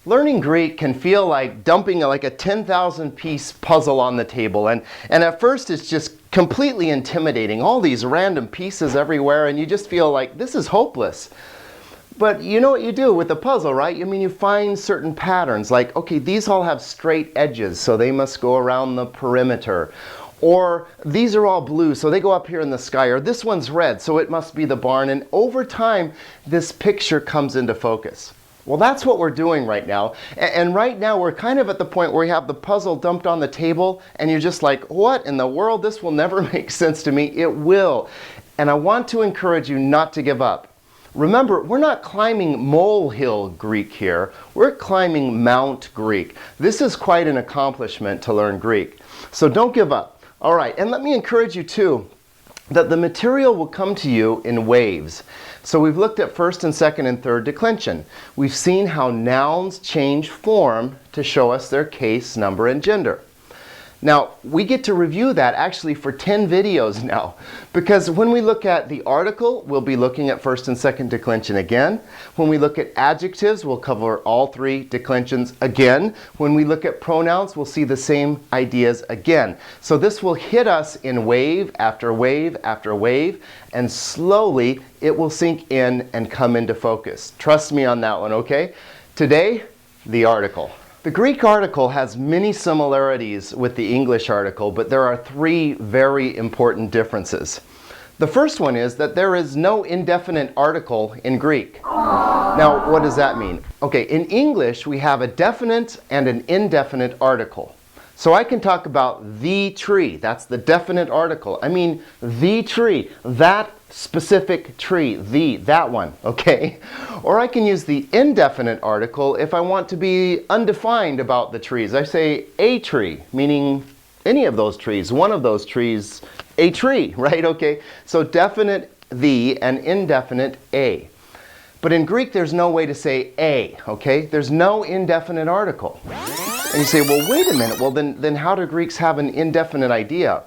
Learning Greek can feel like dumping like a 10,000 piece puzzle on the table, and at first it's just completely intimidating, all these random pieces everywhere, and you just feel like this is hopeless. But you know what you do with the puzzle, right? I mean, you find certain patterns, like, okay, these all have straight edges, so they must go around the perimeter. Or these are all blue, so they go up here in the sky. Or this one's red, so it must be the barn. And over time, this picture comes into focus. Well, that's what we're doing right now. And right now, we're kind of at the point where we have the puzzle dumped on the table, and you're just like, what in the world? This will never make sense to me. It will. And I want to encourage you not to give up. Remember, we're not climbing molehill Greek here. We're climbing Mount Greek. This is quite an accomplishment to learn Greek. So don't give up. All right, and let me encourage you too, that the material will come to you in waves. So we've looked at first and second and third declension. We've seen how nouns change form to show us their case, number, and gender. Now, we get to review that actually for 10 videos now, because when we look at the article, we'll be looking at first and second declension again. When we look at adjectives, we'll cover all three declensions again. When we look at pronouns, we'll see the same ideas again. So this will hit us in wave after wave after wave, and slowly it will sink in and come into focus. Trust me on that one, okay? Today, the article. The Greek article has many similarities with the English article, but there are three very important differences. The first one is that there is no indefinite article in Greek. Now, what does that mean? Okay, in English, we have a definite and an indefinite article. So I can talk about the tree. That's the definite article. I mean, the tree, that specific tree, that one, okay? Or I can use the indefinite article if I want to be undefined about the trees. I say a tree, meaning any of those trees, one of those trees, a tree, right? Okay, so definite the and indefinite a. But in Greek, there's no way to say a, okay? There's no indefinite article. And you say, well, wait a minute, well, then how do Greeks have an indefinite idea?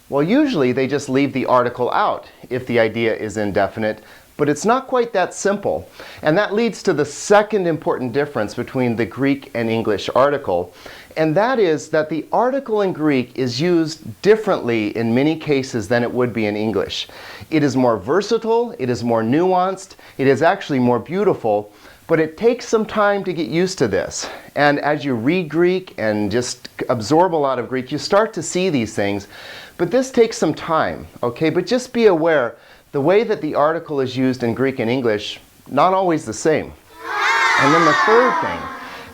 Well, usually they just leave the article out if the idea is indefinite, but it's not quite that simple. And that leads to the second important difference between the Greek and English article, and that is that the article in Greek is used differently in many cases than it would be in English. It is more versatile, it is more nuanced, it is actually more beautiful, but it takes some time to get used to this. And as you read Greek and just absorb a lot of Greek, you start to see these things. But this takes some time, okay? But just be aware, the way that the article is used in Greek and English, not always the same. And then the third thing,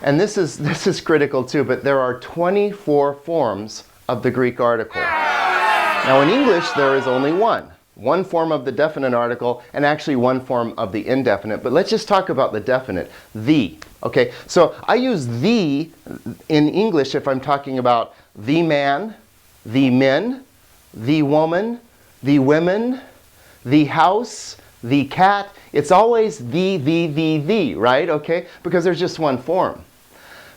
and this is critical too, but there are 24 forms of the Greek article. Now in English, there is only one form of the definite article, and actually one form of the indefinite. But let's just talk about the definite, the. Okay, so I use the in English if I'm talking about the man, the men, the woman, the women, the house, the cat. It's always the, right? Okay, because there's just one form.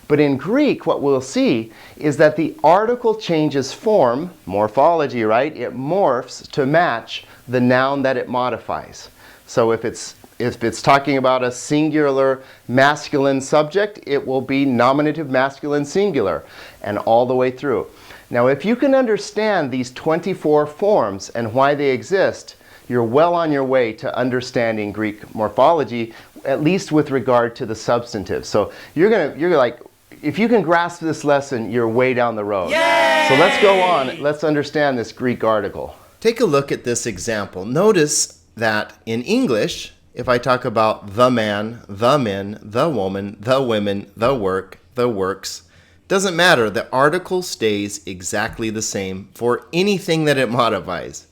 But in Greek, what we'll see is that the article changes form, morphology, right? It morphs to match the noun that it modifies. So if it's talking about a singular masculine subject, it will be nominative masculine singular, and all the way through. Now, if you can understand these 24 forms and why they exist, you're well on your way to understanding Greek morphology, at least with regard to the substantive. So you're like, if you can grasp this lesson, you're way down the road. Yay! So let's go on. Let's understand this Greek article. Take a look at this example. Notice that in English, if I talk about the man, the men, the woman, the women, the work, the works, doesn't matter. The article stays exactly the same for anything that it modifies.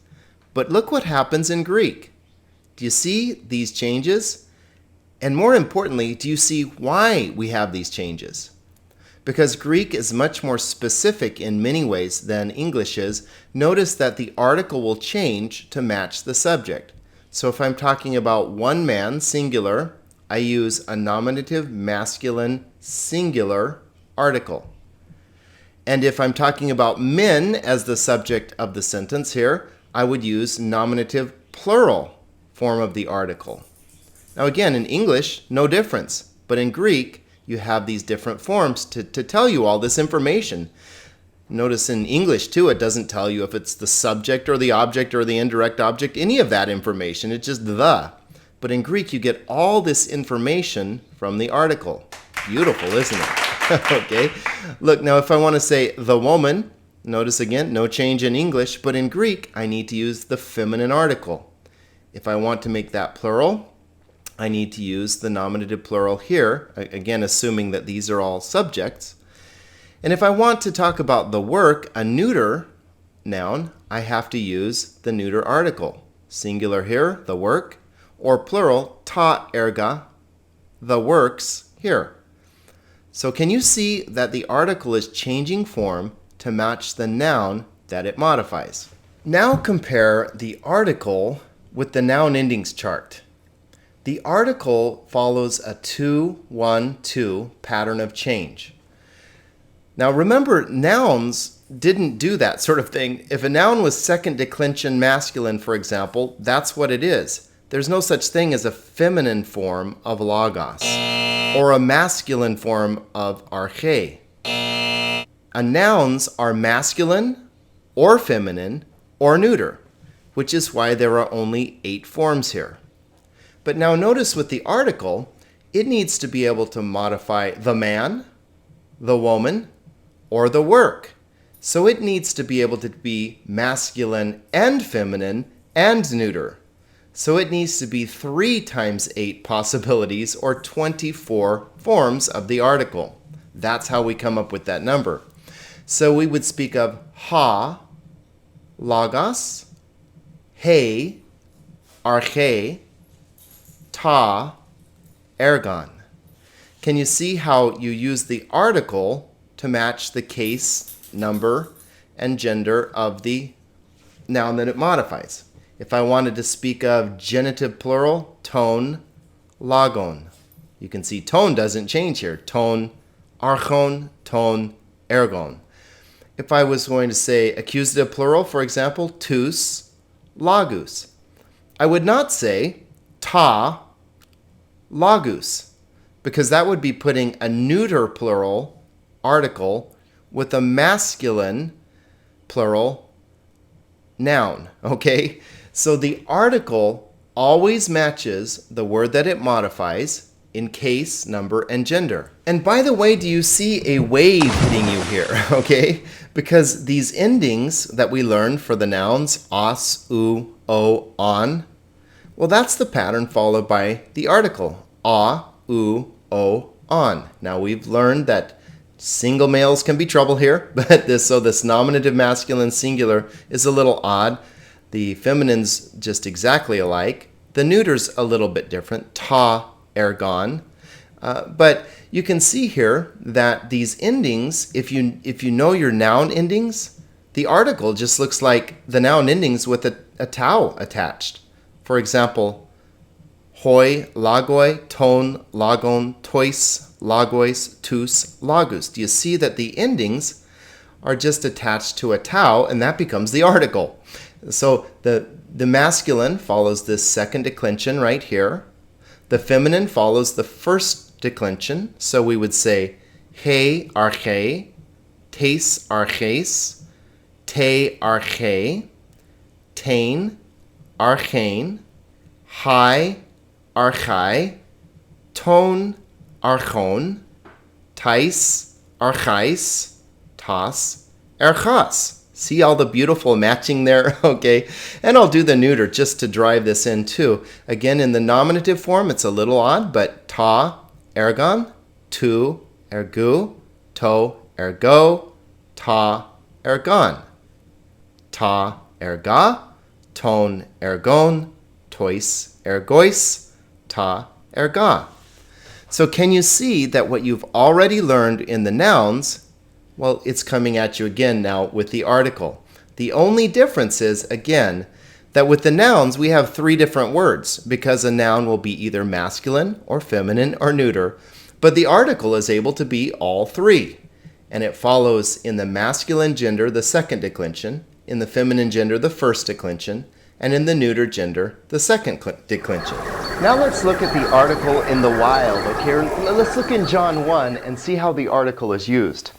But look what happens in Greek. Do you see these changes? And more importantly, do you see why we have these changes? Because Greek is much more specific in many ways than English is. Notice that the article will change to match the subject. So if I'm talking about one man, singular, I use a nominative masculine singular article. And if I'm talking about men as the subject of the sentence here, I would use nominative plural form of the article. Now again, in English, no difference. But in Greek, you have these different forms to tell you all this information. Notice in English, too, it doesn't tell you if it's the subject or the object or the indirect object, any of that information. It's just the. But in Greek, you get all this information from the article. Beautiful, isn't it? Okay. Look, now if I want to say the woman, notice again, no change in English, but in Greek, I need to use the feminine article. If I want to make that plural, I need to use the nominative plural here, again, assuming that these are all subjects. And if I want to talk about the work, a neuter noun, I have to use the neuter article. Singular here, the work, or plural, ta erga, the works here. So can you see that the article is changing form to match the noun that it modifies? Now compare the article with the noun endings chart. The article follows a 2-1-2 pattern of change. Now remember, nouns didn't do that sort of thing. If a noun was second declension masculine, for example, that's what it is. There's no such thing as a feminine form of logos or a masculine form of arche. Nouns are masculine or feminine or neuter, which is why there are only 8 forms here. But now notice with the article, it needs to be able to modify the man, the woman, or the work. So it needs to be able to be masculine and feminine and neuter. So it needs to be 3 times 8 possibilities, or 24 forms of the article. That's how we come up with that number. So we would speak of ha, logos, he, arche, ta, ergon. Can you see how you use the article to match the case, number, and gender of the noun that it modifies? If I wanted to speak of genitive plural, tone, logon. You can see tone doesn't change here. Tone, archon, tone, ergon. If I was going to say accusative plural, for example, tous, logus, I would not say ta, logus, because that would be putting a neuter plural article with a masculine plural noun, okay? So the article always matches the word that it modifies in case, number, and gender. And by the way, do you see a wave hitting you here, okay? Because these endings that we learned for the nouns, os, u, o, on, well, that's the pattern followed by the article, a, u, o, on. Now we've learned that single males can be trouble here, but this nominative masculine singular is a little odd. The feminine's just exactly alike. The neuter's a little bit different, ta, ergon. But you can see here that these endings, if you know your noun endings, the article just looks like the noun endings with a tau attached. For example, hoi, lagoi, ton, lagon, tois, lagois, tous, lagus. Do you see that the endings are just attached to a tau, and that becomes the article? So the masculine follows this second declension right here. The feminine follows the first declension. So we would say he, arche, tes, arches, te, arche, tain, archein, hai, archai, ton, archon, tais, archais, tas, erchas. See all the beautiful matching there? Okay. And I'll do the neuter just to drive this in too. Again, in the nominative form, it's a little odd, but ta, ergon, tu, ergu, to, ergo, ta, ergon. Ta, erga, ton, ergon, tois, ergois, ta, erga. So can you see that what you've already learned in the nouns, well, it's coming at you again now with the article. The only difference is, again, that with the nouns we have 3 different words because a noun will be either masculine or feminine or neuter, but the article is able to be all 3. And it follows in the masculine gender the second declension, in the feminine gender the first declension, and in the neuter gender the second declension. Now let's look at the article in the wild. Okay, let's look in John 1 and see how the article is used.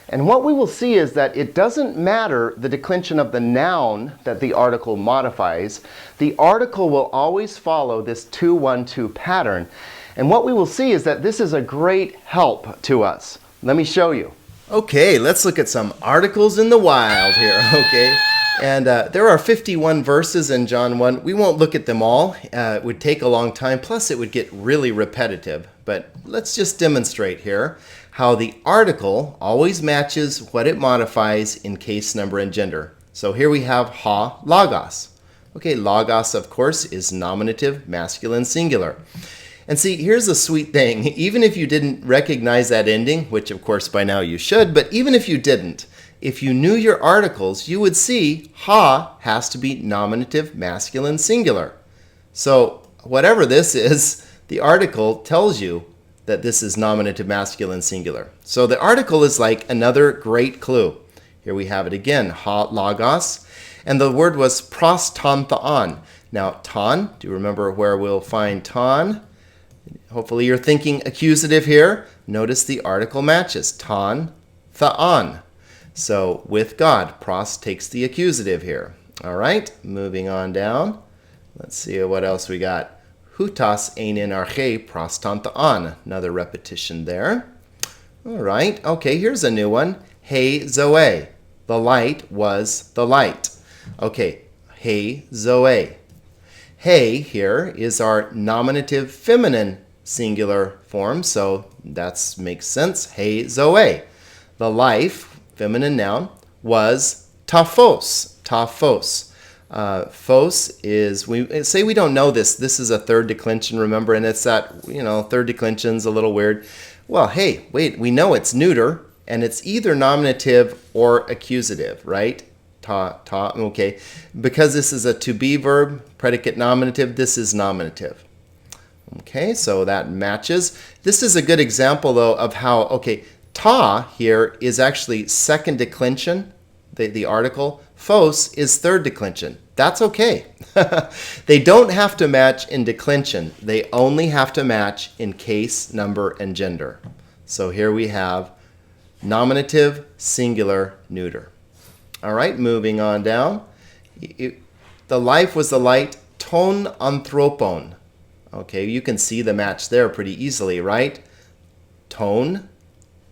And what we will see is that it doesn't matter the declension of the noun that the article modifies. The article will always follow this 2-1-2 pattern. And what we will see is that this is a great help to us. Let me show you. Okay, let's look at some articles in the wild here, okay? And there are 51 verses in John 1. We won't look at them all. It would take a long time, plus it would get really repetitive. But let's just demonstrate here how the article always matches what it modifies in case, number, and gender. So here we have ha, logos. Okay, logos, of course, is nominative, masculine, singular. And see, here's the sweet thing. Even if you didn't recognize that ending, which of course by now you should, but even if you didn't, if you knew your articles, you would see ha has to be nominative, masculine, singular. So whatever this is, the article tells you that this is nominative, masculine, singular. So the article is like another great clue. Here we have it again, ha logos, and the word was pros ton theon. Now ton, do you remember where we'll find ton? Hopefully you're thinking accusative here. Notice the article matches, ton theon. So with God, pros takes the accusative here. All right, moving on down. Let's see what else we got. Hutas einen arche pros ton theon. Another repetition there. All right, okay, here's a new one. Hey Zoe. The light was the light. Okay, hey Zoe. Hey here is our nominative feminine singular form, so that makes sense. Hey Zoe. The life, feminine noun, was taphos. Taphos. Phos is, we say we don't know this. This is a third declension, remember, and it's that, third declension's a little weird. Well, hey, wait, we know it's neuter, and it's either nominative or accusative, right? Okay. Because this is a to be verb, predicate nominative, this is nominative. Okay, so that matches. This is a good example, though, of how, okay, ta here is actually second declension, the article. Phos is third declension. That's okay. They don't have to match in declension. They only have to match in case, number, and gender. So here we have nominative, singular, neuter. All right, moving on down. The life was the light, ton anthropon. Okay, you can see the match there pretty easily, right? Ton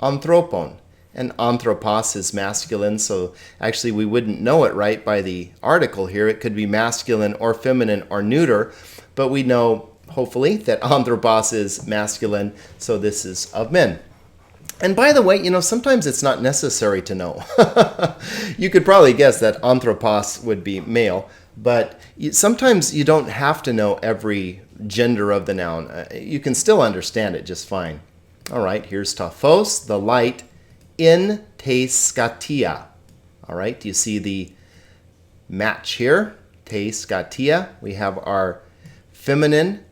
anthropon. And anthropos is masculine, so actually we wouldn't know it right by the article here. It could be masculine or feminine or neuter, but we know, hopefully, that anthropos is masculine, so this is of men. And by the way, sometimes it's not necessary to know. You could probably guess that anthropos would be male, but sometimes you don't have to know every gender of the noun. You can still understand it just fine. All right, here's taphos, the light, in te skatia. All right, do you see the match here? Te skatia. We have our feminine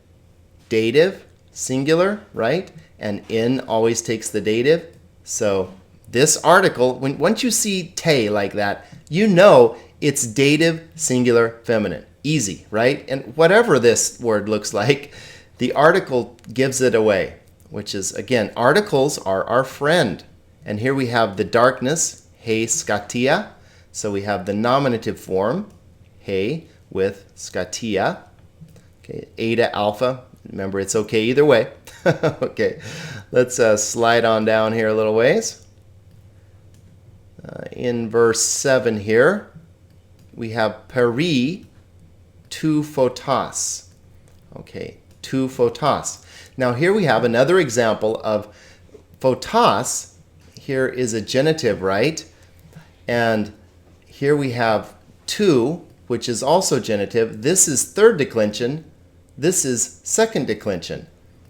dative, singular, right? And in always takes the dative. So this article, once you see te like that, you know it's dative, singular, feminine. Easy, right? And whatever this word looks like, the article gives it away, which is, again, articles are our friend. And here we have the darkness, he skatia. So we have the nominative form, he, with skatia. Okay, eta, alpha. Remember, it's okay either way. Okay, let's slide on down here a little ways. In verse 7 here, we have peri tu photos. Okay, tu photos. Now here we have another example of photos. Here is a genitive, right? And here we have tu, which is also genitive. This is third declension. This is second declension.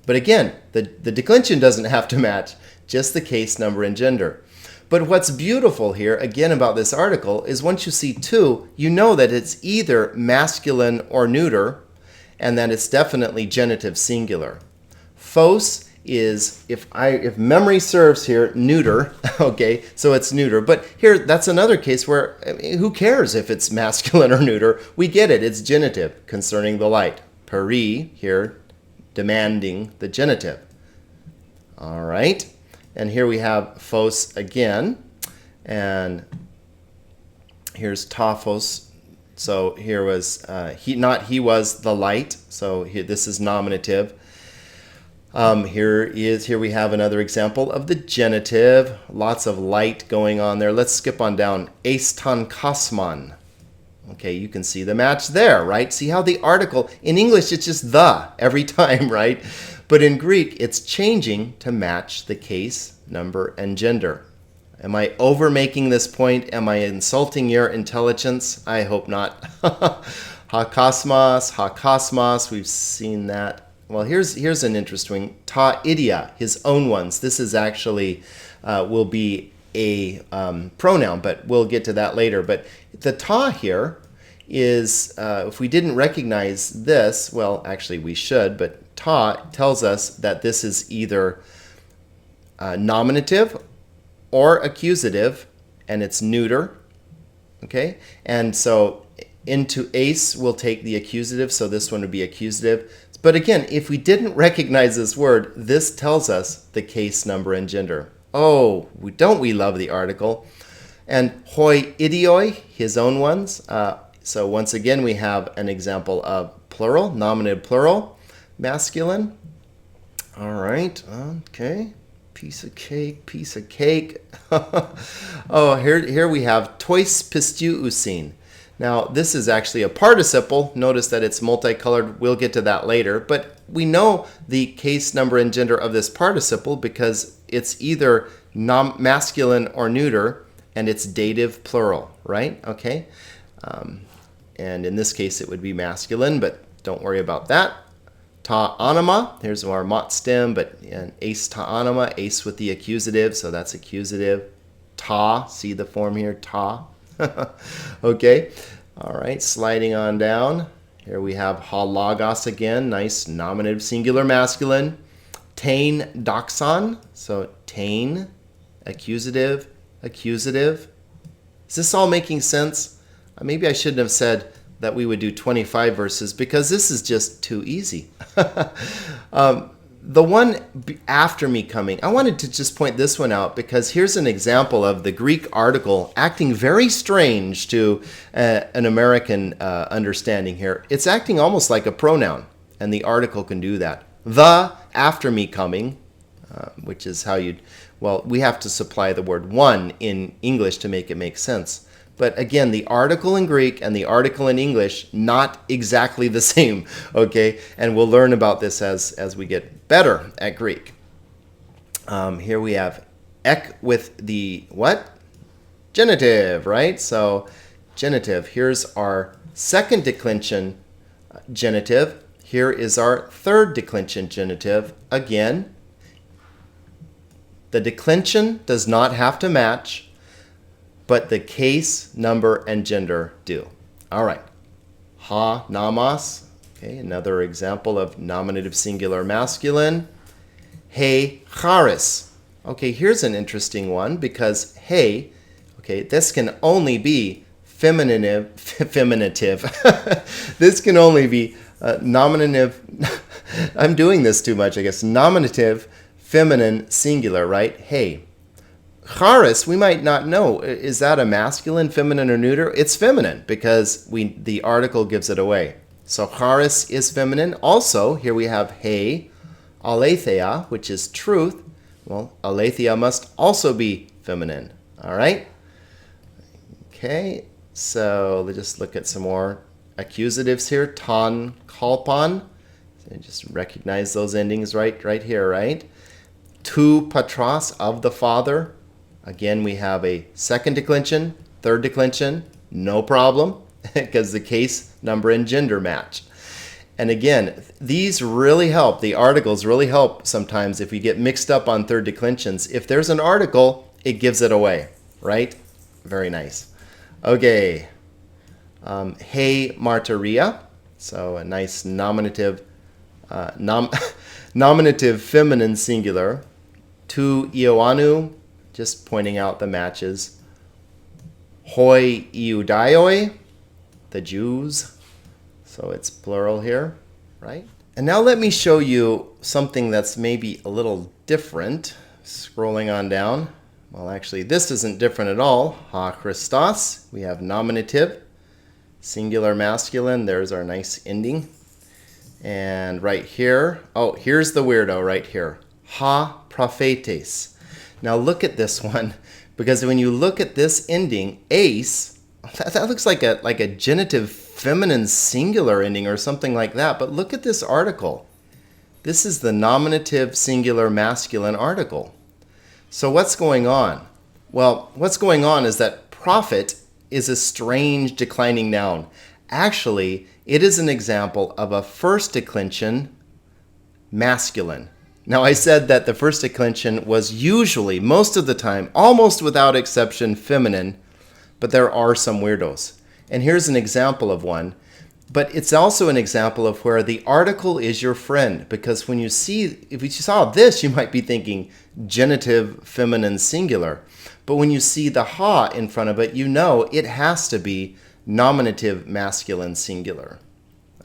But again, the declension doesn't have to match, just the case, number, and gender. But what's beautiful here, again, about this article, is once you see tu, you know that it's either masculine or neuter, and that it's definitely genitive singular. Phos is, if memory serves here, neuter. Okay, so it's neuter. But here, that's another case where, who cares if it's masculine or neuter? We get it, it's genitive concerning the light. Peri, here, demanding the genitive. All right, and here we have phos again, and here's ta phos. So here was he was the light. So here, this is nominative. Here we have another example of the genitive. Lots of light going on there. Let's skip on down. Eistan kosman. Okay, you can see the match there, right? See how the article, in English it's just the every time, right? But in Greek it's changing to match the case, number, and gender. Am I over making this point? Am I insulting your intelligence? I hope not. Hakosmos, we've seen that. Well, here's an interesting ta idia, his own ones. This is actually will be a pronoun, but we'll get to that later. But the ta here is, if we didn't recognize this, well, actually we should, but ta tells us that this is either nominative or accusative, and it's neuter. Okay, and so into ace we'll take the accusative, so this one would be accusative. But again, if we didn't recognize this word, this tells us the case, number, and gender. Oh, don't we love the article? And hoi idioi, his own ones. So once again, we have an example of plural, nominative plural, masculine. All right, okay. Piece of cake, piece of cake. Oh, here we have tois pistiusin. Now, this is actually a participle. Notice that it's multicolored. We'll get to that later. But we know the case, number, and gender of this participle because it's either masculine or neuter, and it's dative plural, right? Okay. And in this case, it would be masculine, but don't worry about that. Ta anima, here's our mot stem, but ace ta anima, ace with the accusative, so that's accusative. Ta, see the form here, ta. Okay, all right, sliding on down. Here we have halagos again, nice nominative singular masculine. Tain doxon, so tain, accusative, accusative. Is this all making sense? Maybe I shouldn't have said that we would do 25 verses because this is just too easy. The one after me coming, I wanted to just point this one out because here's an example of the Greek article acting very strange to an American understanding here. It's acting almost like a pronoun, and the article can do that. The after me coming, which is how you'd, well, we have to supply the word one in English to make it make sense. But again, the article in Greek and the article in English, not exactly the same, okay? And we'll learn about this as we get better at Greek. Here we have ek with the what? Genitive, right? So genitive, here's our second declension genitive. Here is our third declension genitive. Again, the declension does not have to match, but the case, number, and gender do. All right. Ha, namas. Okay, another example of nominative singular masculine. Hey, charis. Okay, here's an interesting one because hey, okay, this can only be feminative. This can only be nominative. I'm doing this too much, I guess. Nominative, feminine, singular, right? Hey. Charis, we might not know. Is that a masculine, feminine, or neuter? It's feminine because the article gives it away. So charis is feminine. Also, here we have hey, aletheia, which is truth. Well, aletheia must also be feminine. All right? Okay, so let's just look at some more accusatives here. Ton, kolpon. So just recognize those endings right here, right? Tu patros, of the father. Again, we have a second declension, third declension, no problem, because the case, number, and gender match. And again, these really help. The articles really help sometimes if we get mixed up on third declensions. If there's an article, it gives it away, right? Very nice. Okay. Hey, martyria. So a nice nominative, nominative feminine singular. Tu Ioannou. Just pointing out the matches. Hoi Iudaioi, the Jews. So it's plural here, right? And now let me show you something that's maybe a little different. Scrolling on down. Well, actually, this isn't different at all. Ha Christos. We have nominative, singular masculine. There's our nice ending. And right here, oh, here's the weirdo right here. Ha prophetes. Now look at this one, because when you look at this ending, ace, that looks like a genitive feminine singular ending or something like that. But look at this article. This is the nominative singular masculine article. So what's going on? Well, what's going on is that prophet is a strange declining noun. Actually, it is an example of a first declension masculine. Now, I said that the first declension was usually, most of the time, almost without exception, feminine, but there are some weirdos. And here's an example of one. But it's also an example of where the article is your friend, because when you see, if you saw this, you might be thinking genitive feminine singular. But when you see the ha in front of it, you know it has to be nominative masculine singular.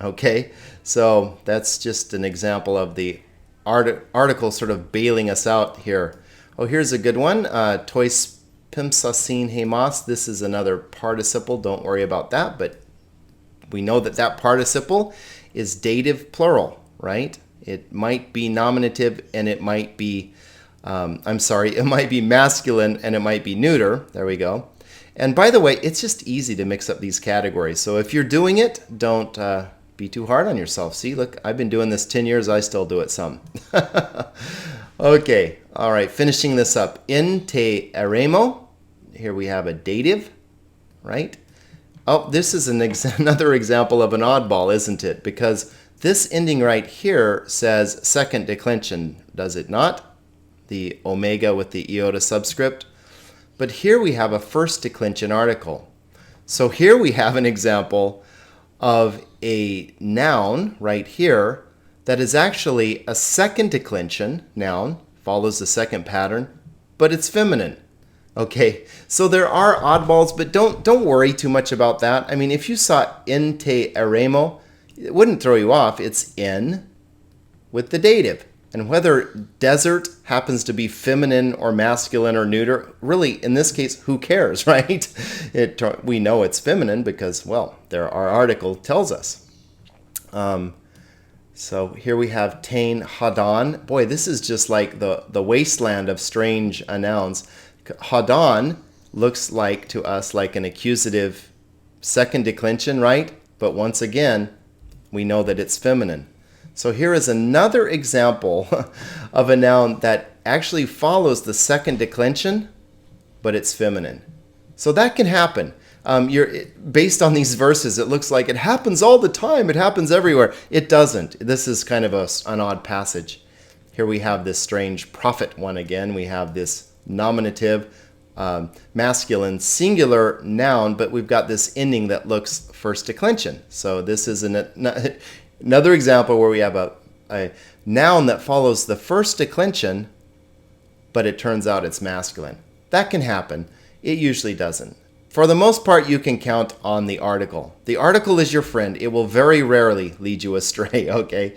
Okay, so that's just an example of the article sort of bailing us out here. Oh, here's a good one. Tois pimsasin hemas. This is another participle. Don't worry about that, but we know that that participle is dative plural, right? It might be nominative and it might be, it might be masculine and it might be neuter. There we go. And by the way, it's just easy to mix up these categories. So if you're doing it, don't be too hard on yourself. See, look, I've been doing this 10 years. I still do it some. Okay, all right, finishing this up. In te eremo. Here we have a dative, right? Oh, this is another example of an oddball, isn't it? Because this ending right here says second declension, does it not? The omega with the iota subscript. But here we have a first declension article. So here we have an example of a noun right here that is actually a second declension noun, follows the second pattern, but it's feminine. Okay, so there are oddballs, but don't worry too much about that. I mean, if you saw in te eremo, it wouldn't throw you off. It's in with the dative. And whether desert happens to be feminine or masculine or neuter, really, in this case, who cares, right? We know it's feminine because, well, our article tells us. So here we have tain hadan. Boy, this is just like the wasteland of strange nouns. Hadan looks like to us like an accusative second declension, right? But once again, we know that it's feminine. So here is another example of a noun that actually follows the second declension, but it's feminine. So that can happen. Based on these verses, it looks like it happens all the time. It happens everywhere. It doesn't. This is kind of an odd passage. Here we have this strange prophet one again. We have this nominative masculine singular noun, but we've got this ending that looks first declension. So this is another example where we have a noun that follows the first declension, but it turns out it's masculine. That can happen. It usually doesn't. For the most part, you can count on the article. The article is your friend. It will very rarely lead you astray, okay?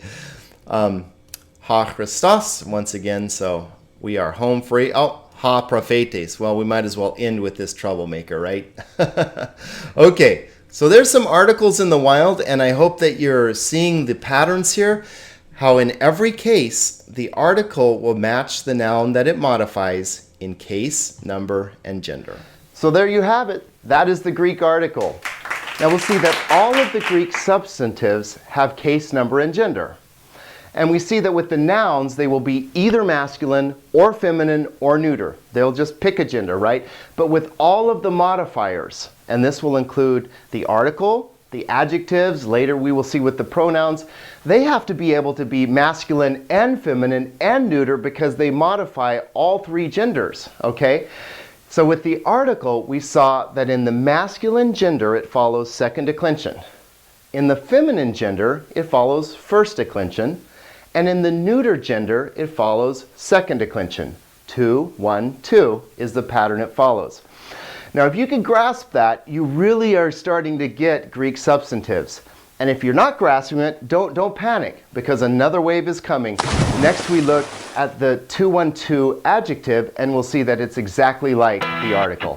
Ha Christos, once again, so we are home free. Oh, ha prophetes. Well, we might as well end with this troublemaker, right? Okay, so there's some articles in the wild, and I hope that you're seeing the patterns here. How in every case, the article will match the noun that it modifies in case, number, and gender. So there you have it. That is the Greek article. Now we'll see that all of the Greek substantives have case, number, and gender. And we see that with the nouns, they will be either masculine or feminine or neuter. They'll just pick a gender, right? But with all of the modifiers, and this will include the article, the adjectives, later we will see with the pronouns, they have to be able to be masculine and feminine and neuter because they modify all three genders, okay? So with the article, we saw that in the masculine gender, it follows second declension. In the feminine gender, it follows first declension. And in the neuter gender, it follows second declension. 2, 1, 2 is the pattern it follows. Now, if you can grasp that, you really are starting to get Greek substantives. And if you're not grasping it, don't panic, because another wave is coming. Next we look at the 212 adjective, and we'll see that it's exactly like the article.